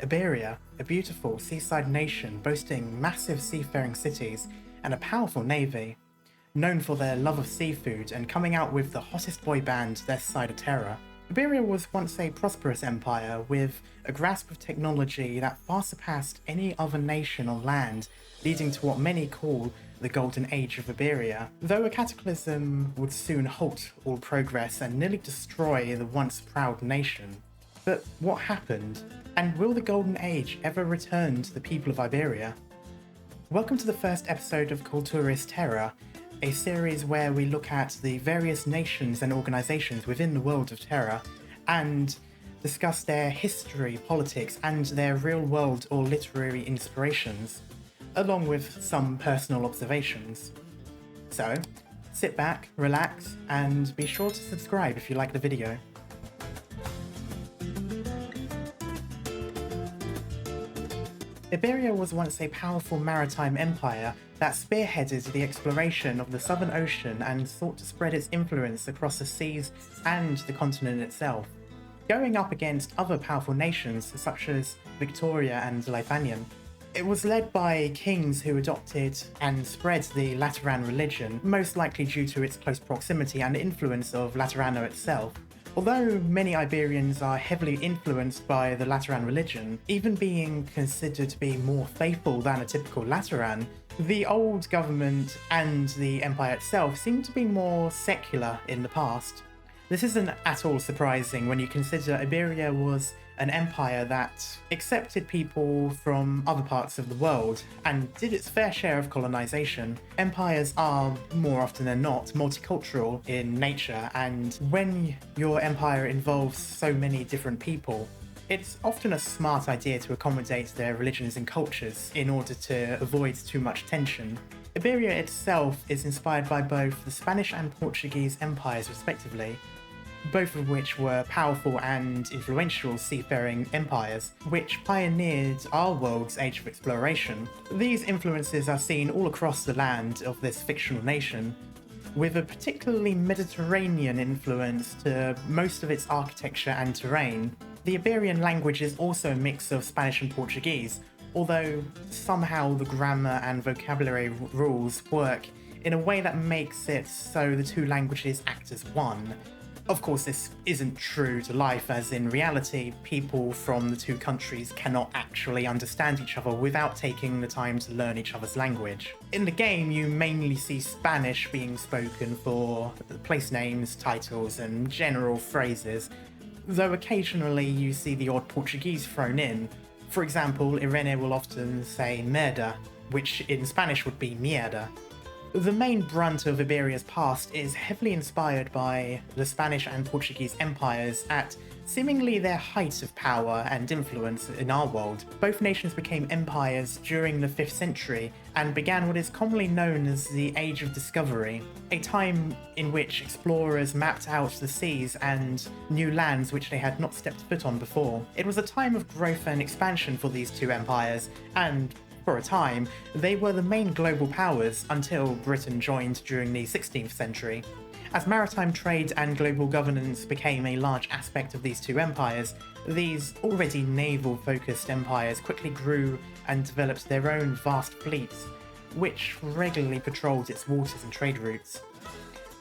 Iberia, a beautiful seaside nation boasting massive seafaring cities and a powerful navy, known for their love of seafood and coming out with the hottest boy band this side of Terra. Iberia was once a prosperous empire with a grasp of technology that far surpassed any other nation on land, leading to what many call the Golden Age of Iberia, though a cataclysm would soon halt all progress and nearly destroy the once proud nation. But what happened? And will the Golden Age ever return to the people of Iberia? Welcome to the first episode of Culturis Terra, a series where we look at the various nations and organisations within the world of Terra and discuss their history, politics, and their real-world or literary inspirations, along with some personal observations. So, sit back, relax, and be sure to subscribe if you like the video. Iberia was once a powerful maritime empire that spearheaded the exploration of the Southern Ocean and sought to spread its influence across the seas and the continent itself, going up against other powerful nations such as Victoria and Lithuanian. It was led by kings who adopted and spread the Lateran religion, most likely due to its close proximity and influence of Laterano itself. Although many Iberians are heavily influenced by the Lateran religion, even being considered to be more faithful than a typical Lateran, the old government and the empire itself seem to be more secular in the past. This isn't at all surprising when you consider Iberia was an empire that accepted people from other parts of the world and did its fair share of colonization. Empires are, more often than not, multicultural in nature, and when your empire involves so many different people, it's often a smart idea to accommodate their religions and cultures in order to avoid too much tension. Iberia itself is inspired by both the Spanish and Portuguese empires respectively, both of which were powerful and influential seafaring empires, which pioneered our world's age of exploration. These influences are seen all across the land of this fictional nation, with a particularly Mediterranean influence to most of its architecture and terrain. The Iberian language is also a mix of Spanish and Portuguese, although somehow the grammar and vocabulary rules work in a way that makes it so the two languages act as one. Of course, this isn't true to life, as in reality, people from the two countries cannot actually understand each other without taking the time to learn each other's language. In the game, you mainly see Spanish being spoken for place names, titles, and general phrases, though occasionally you see the odd Portuguese thrown in. For example, Irene will often say merda, which in Spanish would be mierda. The main brunt of Iberia's past is heavily inspired by the Spanish and Portuguese empires at seemingly their height of power and influence in our world. Both nations became empires during the 5th century and began what is commonly known as the Age of Discovery, a time in which explorers mapped out the seas and new lands which they had not stepped foot on before. It was a time of growth and expansion for these two empires, and for a time, they were the main global powers until Britain joined during the 16th century. As maritime trade and global governance became a large aspect of these two empires, these already naval-focused empires quickly grew and developed their own vast fleets, which regularly patrolled its waters and trade routes.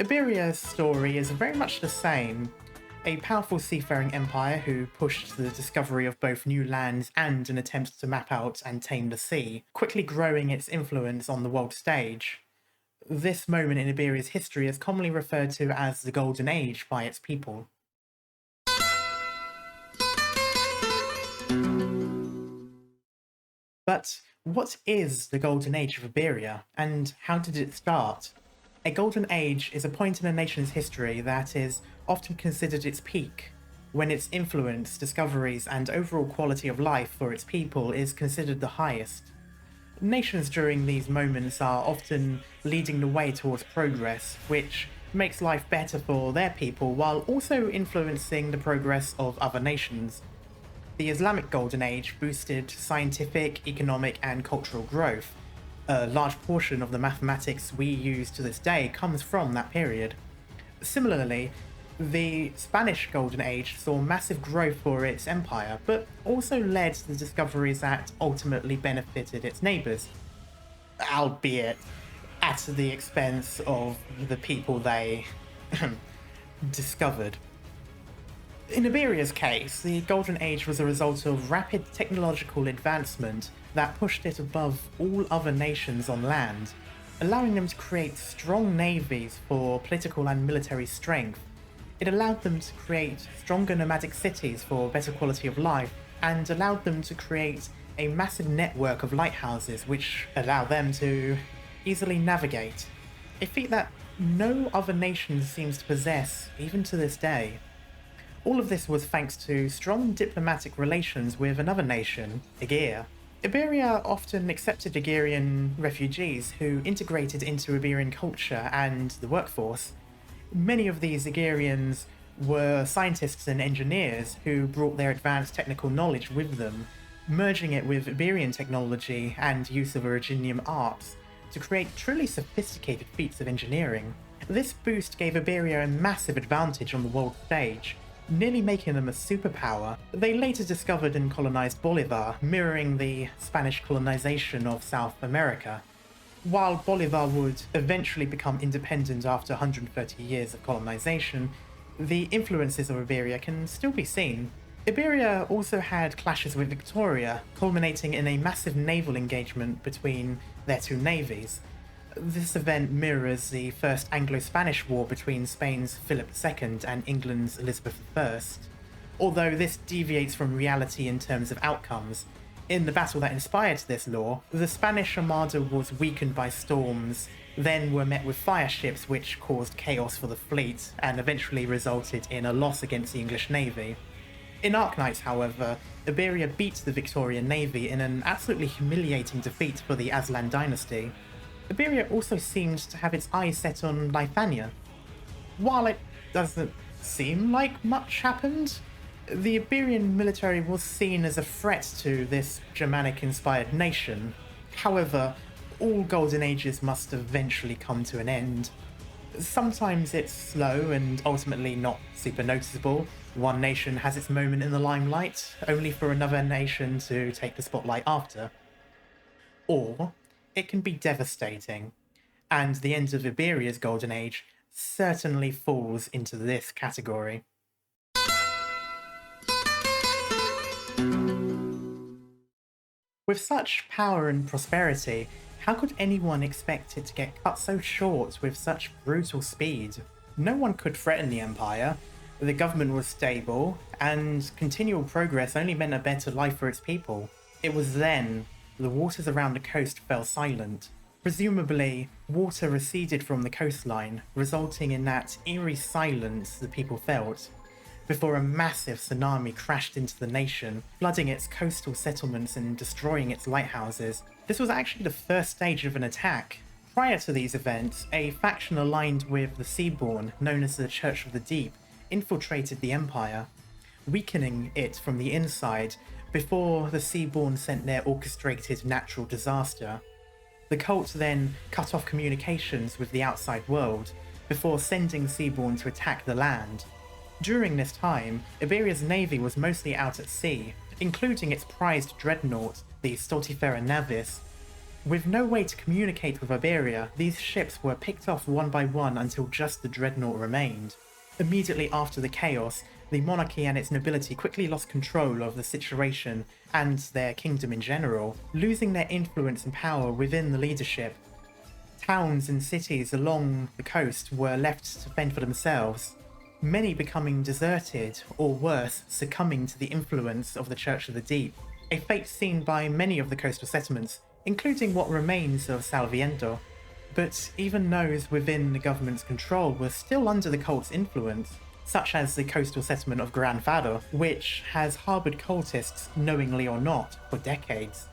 Iberia's story is very much the same. A powerful seafaring empire who pushed the discovery of both new lands and an attempt to map out and tame the sea, quickly growing its influence on the world stage. This moment in Iberia's history is commonly referred to as the Golden Age by its people. But what is the Golden Age of Iberia, and how did it start? A golden age is a point in a nation's history that is often considered its peak, when its influence, discoveries, and overall quality of life for its people is considered the highest. Nations during these moments are often leading the way towards progress, which makes life better for their people while also influencing the progress of other nations. The Islamic Golden Age boosted scientific, economic, and cultural growth. A large portion of the mathematics we use to this day comes from that period. Similarly, The Spanish Golden Age saw massive growth for its empire, but also led to the discoveries that ultimately benefited its neighbours, albeit at the expense of the people they discovered. In Iberia's case, the Golden Age was a result of rapid technological advancement that pushed it above all other nations on land, allowing them to create strong navies for political and military strength. It allowed them to create stronger nomadic cities for better quality of life, and allowed them to create a massive network of lighthouses which allow them to easily navigate. A feat that no other nation seems to possess, even to this day. All of this was thanks to strong diplomatic relations with another nation, Iberia. Iberia often accepted Iberian refugees who integrated into Iberian culture and the workforce. Many of these Iberians were scientists and engineers who brought their advanced technical knowledge with them, merging it with Iberian technology and use of originum arts to create truly sophisticated feats of engineering. This boost gave Iberia a massive advantage on the world stage, nearly making them a superpower. They later discovered and colonized Bolivar, mirroring the Spanish colonization of South America. While Bolivar would eventually become independent after 130 years of colonization, the influences of Iberia can still be seen. Iberia also had clashes with Victoria, culminating in a massive naval engagement between their two navies. This event mirrors the First Anglo-Spanish War between Spain's Philip II and England's Elizabeth I, although this deviates from reality in terms of outcomes. In the battle that inspired this law, the Spanish Armada was weakened by storms, then were met with fire ships which caused chaos for the fleet, and eventually resulted in a loss against the English Navy. In Arknights, however, Iberia beat the Victorian Navy in an absolutely humiliating defeat for the Aslan dynasty. Iberia also seemed to have its eyes set on Lithuania. While it doesn't seem like much happened, the Iberian military was seen as a threat to this Germanic-inspired nation. However, all Golden Ages must eventually come to an end. Sometimes it's slow and ultimately not super noticeable. One nation has its moment in the limelight, only for another nation to take the spotlight after. Or it can be devastating, and the end of Iberia's Golden Age certainly falls into this category. With such power and prosperity, how could anyone expect it to get cut so short with such brutal speed? No one could threaten the empire, the government was stable, and continual progress only meant a better life for its people. It was then the waters around the coast fell silent. Presumably, water receded from the coastline, resulting in that eerie silence the people felt, before a massive tsunami crashed into the nation, flooding its coastal settlements and destroying its lighthouses. This was actually the first stage of an attack. Prior to these events, a faction aligned with the Seaborn, known as the Church of the Deep, infiltrated the Empire, weakening it from the inside before the Seaborn sent their orchestrated natural disaster. The cult then cut off communications with the outside world, before sending Seaborn to attack the land. During this time, Iberia's navy was mostly out at sea, including its prized dreadnought, the Stultifera Navis. With no way to communicate with Iberia, these ships were picked off one by one until just the dreadnought remained. Immediately after the chaos, the monarchy and its nobility quickly lost control of the situation and their kingdom in general, losing their influence and power within the leadership. Towns and cities along the coast were left to fend for themselves, many becoming deserted, or worse, succumbing to the influence of the Church of the Deep, a fate seen by many of the coastal settlements, including what remains of Salviento. But even those within the government's control were still under the cult's influence, such as the coastal settlement of Gran Fado, which has harboured cultists, knowingly or not, for decades.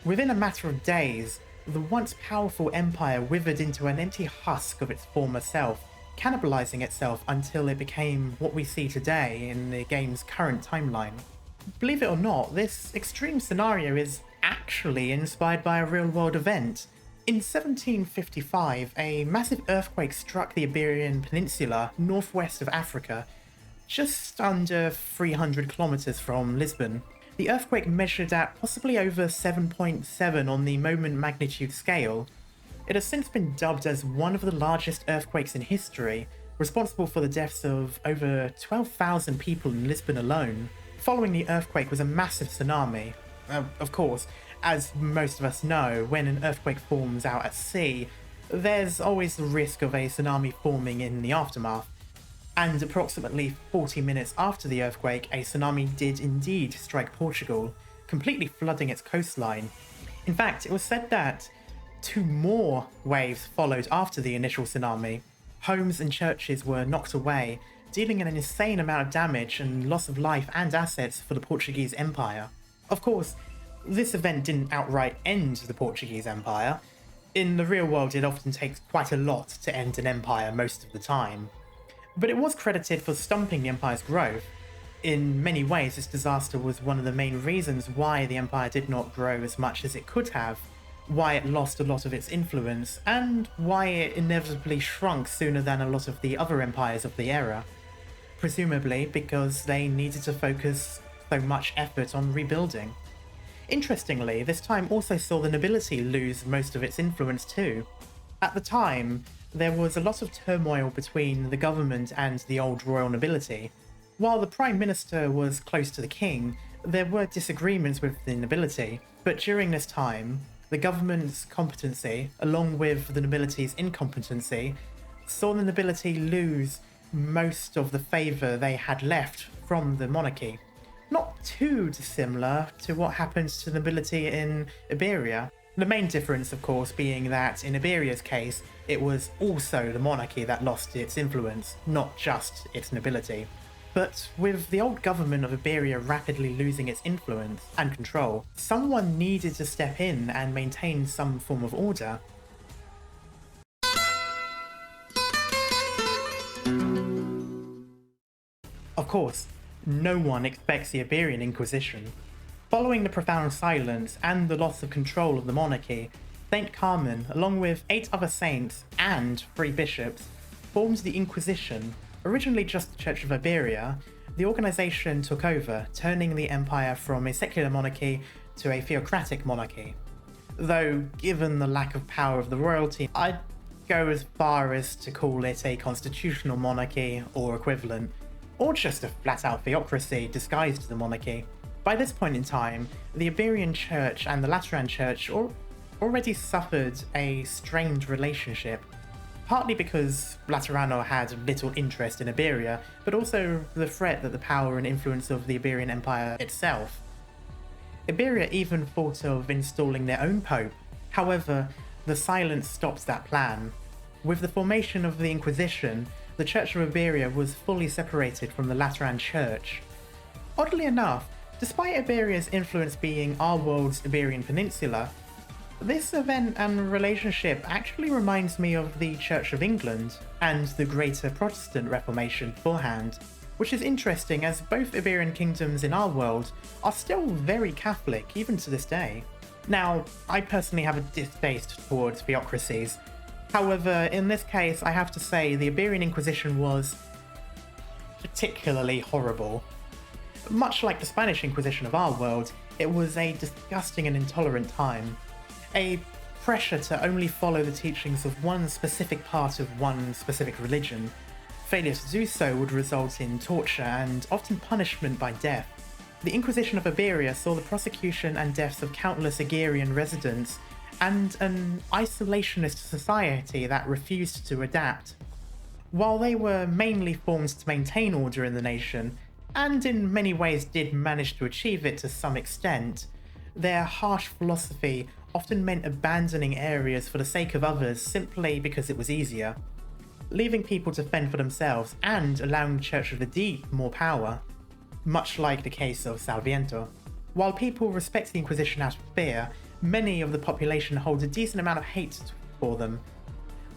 Within a matter of days, the once powerful empire withered into an empty husk of its former self, cannibalizing itself until it became what we see today in the game's current timeline. Believe it or not, this extreme scenario is actually inspired by a real-world event. In 1755, a massive earthquake struck the Iberian Peninsula, northwest of Africa, just under 300 kilometers from Lisbon. The earthquake measured at possibly over 7.7 on the moment magnitude scale. It has since been dubbed as one of the largest earthquakes in history, responsible for the deaths of over 12,000 people in Lisbon alone. Following the earthquake was a massive tsunami. Of course, as most of us know, when an earthquake forms out at sea, there's always the risk of a tsunami forming in the aftermath. And approximately 40 minutes after the earthquake, a tsunami did indeed strike Portugal, completely flooding its coastline. In fact, it was said that 2 more waves followed after the initial tsunami. Homes and churches were knocked away, dealing an insane amount of damage and loss of life and assets for the Portuguese Empire. Of course, this event didn't outright end the Portuguese Empire. In the real world, it often takes quite a lot to end an empire most of the time. But it was credited for stumping the empire's growth. In many ways, this disaster was one of the main reasons why the empire did not grow as much as it could have, why it lost a lot of its influence, and why it inevitably shrunk sooner than a lot of the other empires of the era. Presumably because they needed to focus so much effort on rebuilding. Interestingly, this time also saw the nobility lose most of its influence too. At the time, there was a lot of turmoil between the government and the old royal nobility. While the Prime Minister was close to the king, there were disagreements with the nobility, but during this time, the government's competency, along with the nobility's incompetency, saw the nobility lose most of the favour they had left from the monarchy. Not too dissimilar to what happens to the nobility in Iberia. The main difference, of course, being that in Iberia's case, it was also the monarchy that lost its influence, not just its nobility. But with the old government of Iberia rapidly losing its influence and control, someone needed to step in and maintain some form of order. Of course, no one expects the Iberian Inquisition. Following the profound silence and the loss of control of the monarchy, Saint Carmen, along with 8 other saints and 3 bishops, formed the Inquisition. Originally just the Church of Iberia, the organisation took over, turning the empire from a secular monarchy to a theocratic monarchy. Though, given the lack of power of the royalty, I'd go as far as to call it a constitutional monarchy or equivalent, or just a flat-out theocracy disguised as a monarchy. By this point in time, the Iberian Church and the Lateran Church already suffered a strained relationship, partly because Laterano had little interest in Iberia, but also the threat that the power and influence of the Iberian Empire itself. Iberia even thought of installing their own pope. However, the silence stopped that plan. With the formation of the Inquisition, the Church of Iberia was fully separated from the Lateran Church. Oddly enough, despite Iberia's influence being our world's Iberian Peninsula, this event and relationship actually reminds me of the Church of England and the Greater Protestant Reformation beforehand, which is interesting as both Iberian kingdoms in our world are still very Catholic even to this day. Now, I personally have a distaste towards theocracies. However, in this case, I have to say the Iberian Inquisition was particularly horrible. Much like the Spanish Inquisition of our world, it was a disgusting and intolerant time. A pressure to only follow the teachings of one specific part of one specific religion. Failure to do so would result in torture and often punishment by death. The Inquisition of Iberia saw the prosecution and deaths of countless Iberian residents and an isolationist society that refused to adapt. While they were mainly formed to maintain order in the nation, and in many ways did manage to achieve it to some extent, their harsh philosophy often meant abandoning areas for the sake of others simply because it was easier, leaving people to fend for themselves and allowing the Church of the Deep more power, much like the case of Salviento. While people respect the Inquisition out of fear, many of the population hold a decent amount of hate for them,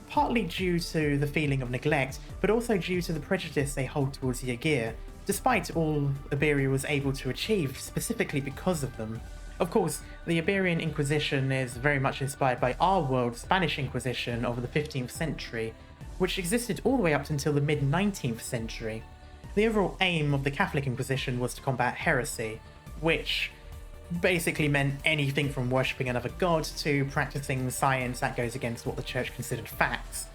partly due to the feeling of neglect, but also due to the prejudice they hold towards the Aguirre, despite all Iberia was able to achieve specifically because of them. Of course, the Iberian Inquisition is very much inspired by our world's Spanish Inquisition of the 15th century, which existed all the way up until the mid-19th century. The overall aim of the Catholic Inquisition was to combat heresy, which basically meant anything from worshipping another god to practicing science that goes against what the church considered facts.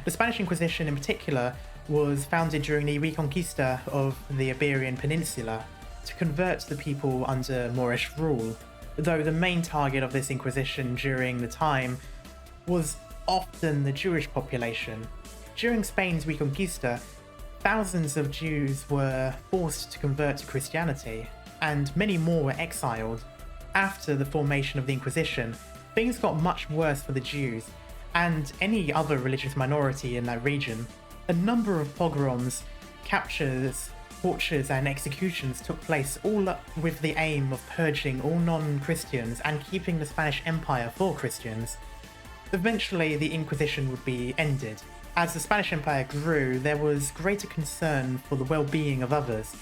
The Spanish Inquisition in particular was founded during the Reconquista of the Iberian Peninsula to convert the people under Moorish rule, though the main target of this Inquisition during the time was often the Jewish population. During Spain's Reconquista, thousands of Jews were forced to convert to Christianity, and many more were exiled. After the formation of the Inquisition, things got much worse for the Jews and any other religious minority in that region. A number of pogroms, captures, tortures and executions took place, all with the aim of purging all non-Christians and keeping the Spanish Empire for Christians. Eventually, the Inquisition would be ended. As the Spanish Empire grew, there was greater concern for the well-being of others,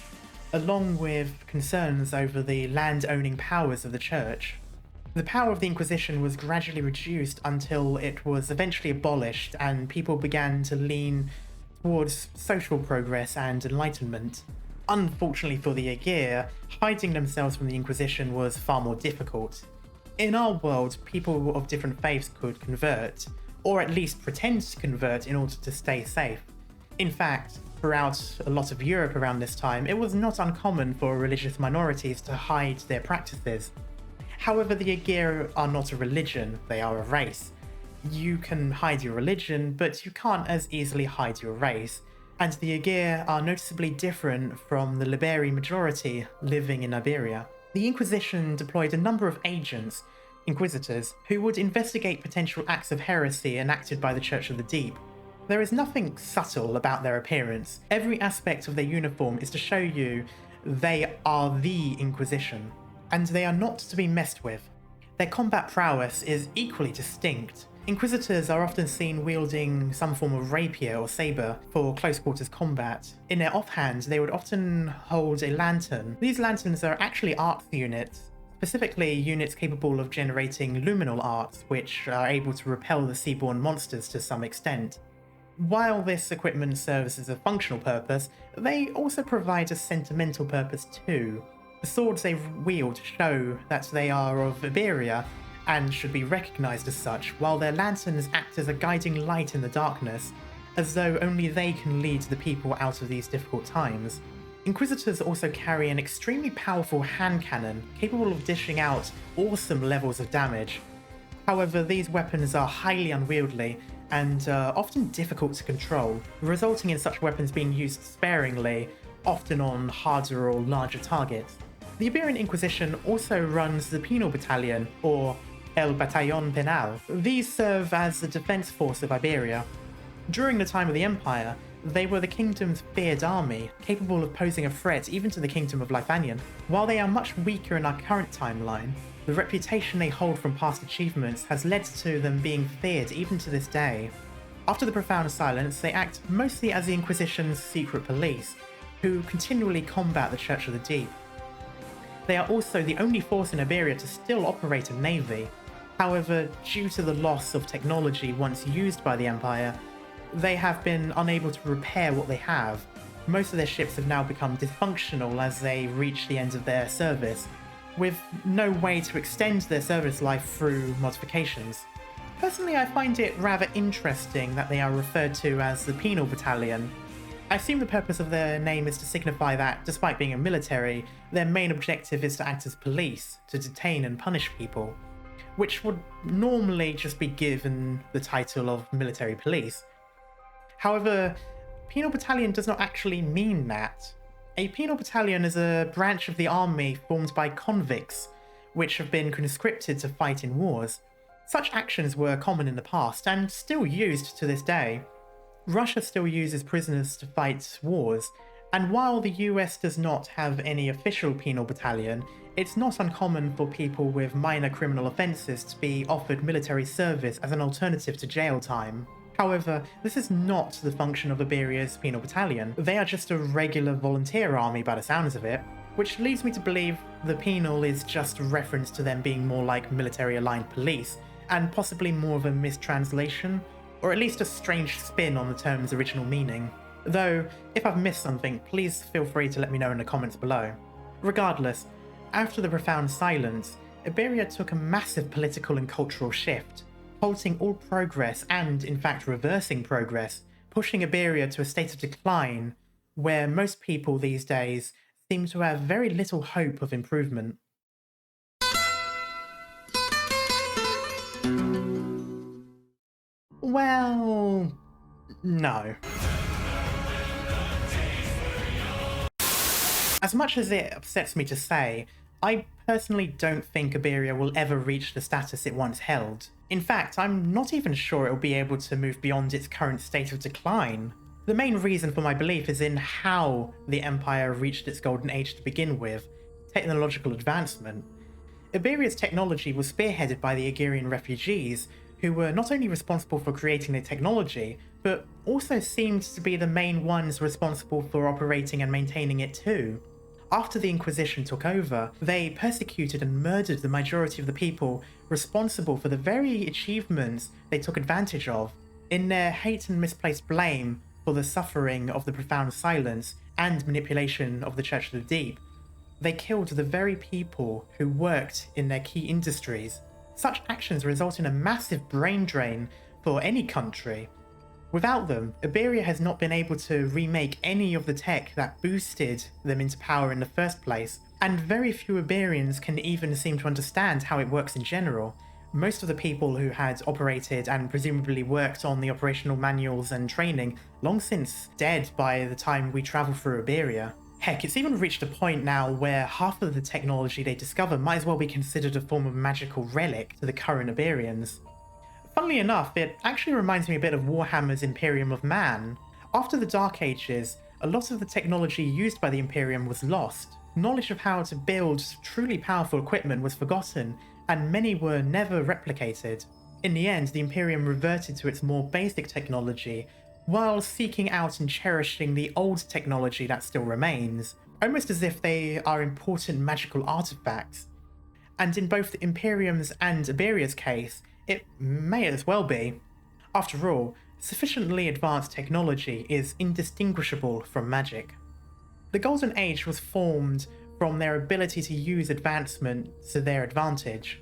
along with concerns over the land-owning powers of the church. The power of the Inquisition was gradually reduced until it was eventually abolished and people began to lean towards social progress and enlightenment. Unfortunately for the Iberia, hiding themselves from the Inquisition was far more difficult. In our world, people of different faiths could convert, or at least pretend to convert in order to stay safe. In fact, throughout a lot of Europe around this time, it was not uncommon for religious minorities to hide their practices. However, the Iberia are not a religion, they are a race. You can hide your religion, but you can't as easily hide your race, and the Iberia are noticeably different from the Liberi majority living in Iberia. The Inquisition deployed a number of agents, inquisitors, who would investigate potential acts of heresy enacted by the Church of the Deep. There is nothing subtle about their appearance. Every aspect of their uniform is to show you they are the Inquisition, and they are not to be messed with. Their combat prowess is equally distinct. Inquisitors are often seen wielding some form of rapier or saber for close quarters combat. In their offhand, they would often hold a lantern. These lanterns are actually arts units, specifically units capable of generating luminal arts, which are able to repel the seaborne monsters to some extent. While this equipment serves as a functional purpose, they also provide a sentimental purpose too. The swords they wield show that they are of Iberia and should be recognised as such, while their lanterns act as a guiding light in the darkness, as though only they can lead the people out of these difficult times. Inquisitors also carry an extremely powerful hand cannon, capable of dishing out awesome levels of damage. However, these weapons are highly unwieldy and often difficult to control, resulting in such weapons being used sparingly, often on harder or larger targets. The Iberian Inquisition also runs the Penal Battalion, or El Batallón Penal. These serve as the defense force of Iberia. During the time of the Empire, they were the kingdom's feared army, capable of posing a threat even to the kingdom of Lithuania. While they are much weaker in our current timeline, the reputation they hold from past achievements has led to them being feared even to this day. After the Profound Silence, they act mostly as the Inquisition's secret police, who continually combat the Church of the Deep. They are also the only force in Iberia to still operate a navy. However, due to the loss of technology once used by the Empire, they have been unable to repair what they have. Most of their ships have now become dysfunctional as they reach the end of their service, with no way to extend their service life through modifications. Personally, I find it rather interesting that they are referred to as the Penal Battalion. I assume the purpose of their name is to signify that, despite being a military, their main objective is to act as police, to detain and punish people, which would normally just be given the title of military police. However, Penal Battalion does not actually mean that. A penal battalion is a branch of the army formed by convicts, which have been conscripted to fight in wars. Such actions were common in the past, and still used to this day. Russia still uses prisoners to fight wars, and while the US does not have any official penal battalion, it's not uncommon for people with minor criminal offences to be offered military service as an alternative to jail time. However, this is not the function of Iberia's penal battalion. They are just a regular volunteer army by the sounds of it, which leads me to believe the penal is just a reference to them being more like military-aligned police, and possibly more of a mistranslation, or at least a strange spin on the term's original meaning. Though, if I've missed something, please feel free to let me know in the comments below. Regardless, after the profound silence, Iberia took a massive political and cultural shift, halting all progress and, in fact, reversing progress, pushing Iberia to a state of decline, where most people these days seem to have very little hope of improvement. Well, no. As much as it upsets me to say, I personally don't think Iberia will ever reach the status it once held. In fact, I'm not even sure it will be able to move beyond its current state of decline. The main reason for my belief is in how the empire reached its golden age to begin with: technological advancement. Iberia's technology was spearheaded by the Iberian refugees, who were not only responsible for creating the technology, but also seemed to be the main ones responsible for operating and maintaining it too. After the Inquisition took over, they persecuted and murdered the majority of the people responsible for the very achievements they took advantage of. In their hate and misplaced blame for the suffering of the profound silence and manipulation of the Church of the Deep, they killed the very people who worked in their key industries. Such actions result in a massive brain drain for any country. Without them, Iberia has not been able to remake any of the tech that boosted them into power in the first place, and very few Iberians can even seem to understand how it works in general. Most of the people who had operated and presumably worked on the operational manuals and training long since dead by the time we travel through Iberia. Heck, it's even reached a point now where half of the technology they discover might as well be considered a form of magical relic to the current Iberians. Funnily enough, it actually reminds me a bit of Warhammer's Imperium of Man. After the Dark Ages, a lot of the technology used by the Imperium was lost. Knowledge of how to build truly powerful equipment was forgotten, and many were never replicated. In the end, the Imperium reverted to its more basic technology, while seeking out and cherishing the old technology that still remains, almost as if they are important magical artifacts. And in both the Imperium's and Iberia's case, it may as well be. After all, sufficiently advanced technology is indistinguishable from magic. The Golden Age was formed from their ability to use advancement to their advantage.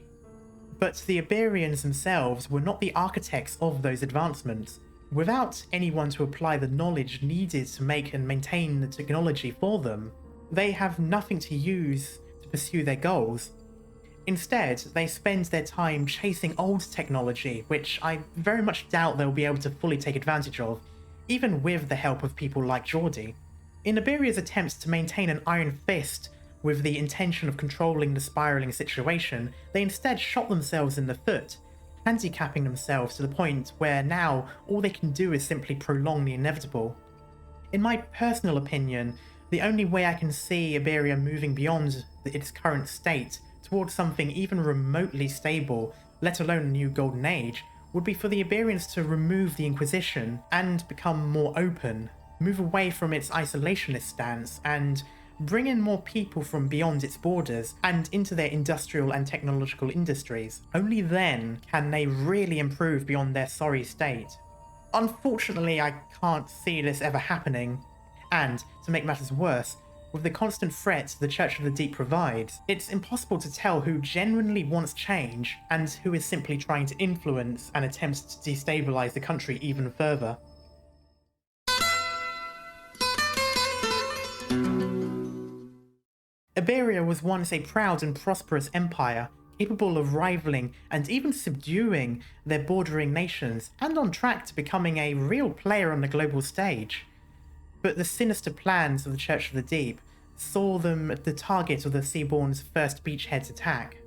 But the Iberians themselves were not the architects of those advancements. Without anyone to apply the knowledge needed to make and maintain the technology for them, they have nothing to use to pursue their goals. Instead, they spend their time chasing old technology, which I very much doubt they'll be able to fully take advantage of, even with the help of people like Geordie. In Iberia's attempts to maintain an iron fist with the intention of controlling the spiralling situation, they instead shot themselves in the foot, handicapping themselves to the point where now all they can do is simply prolong the inevitable. In my personal opinion, the only way I can see Iberia moving beyond its current state towards something even remotely stable, let alone a new golden age, would be for the Iberians to remove the Inquisition and become more open, move away from its isolationist stance, and bring in more people from beyond its borders and into their industrial and technological industries. Only then can they really improve beyond their sorry state. Unfortunately, I can't see this ever happening, and, to make matters worse, with the constant threat the Church of the Deep provides, it's impossible to tell who genuinely wants change and who is simply trying to influence and attempt to destabilize the country even further. Iberia was once a proud and prosperous empire, capable of rivaling and even subduing their bordering nations, and on track to becoming a real player on the global stage. But the sinister plans of the Church of the Deep saw them the target of the Seaborn's first beachhead's attack,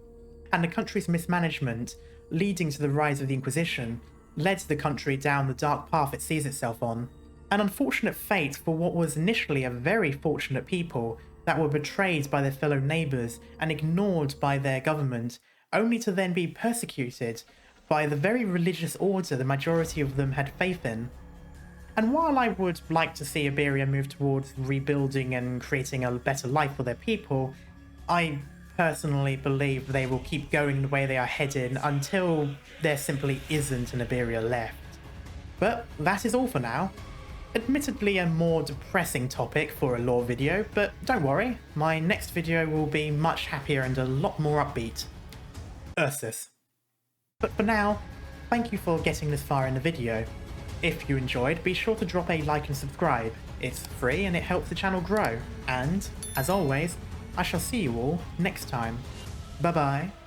and the country's mismanagement, leading to the rise of the Inquisition, led the country down the dark path it sees itself on. An unfortunate fate for what was initially a very fortunate people that were betrayed by their fellow neighbours and ignored by their government, only to then be persecuted by the very religious order the majority of them had faith in. And while I would like to see Iberia move towards rebuilding and creating a better life for their people, I personally believe they will keep going the way they are heading until there simply isn't an Iberia left. But that is all for now. Admittedly a more depressing topic for a lore video, but don't worry, my next video will be much happier and a lot more upbeat. Ursus. But for now, thank you for getting this far in the video. If you enjoyed, be sure to drop a like and subscribe. It's free and it helps the channel grow. And, as always, I shall see you all next time. Bye bye.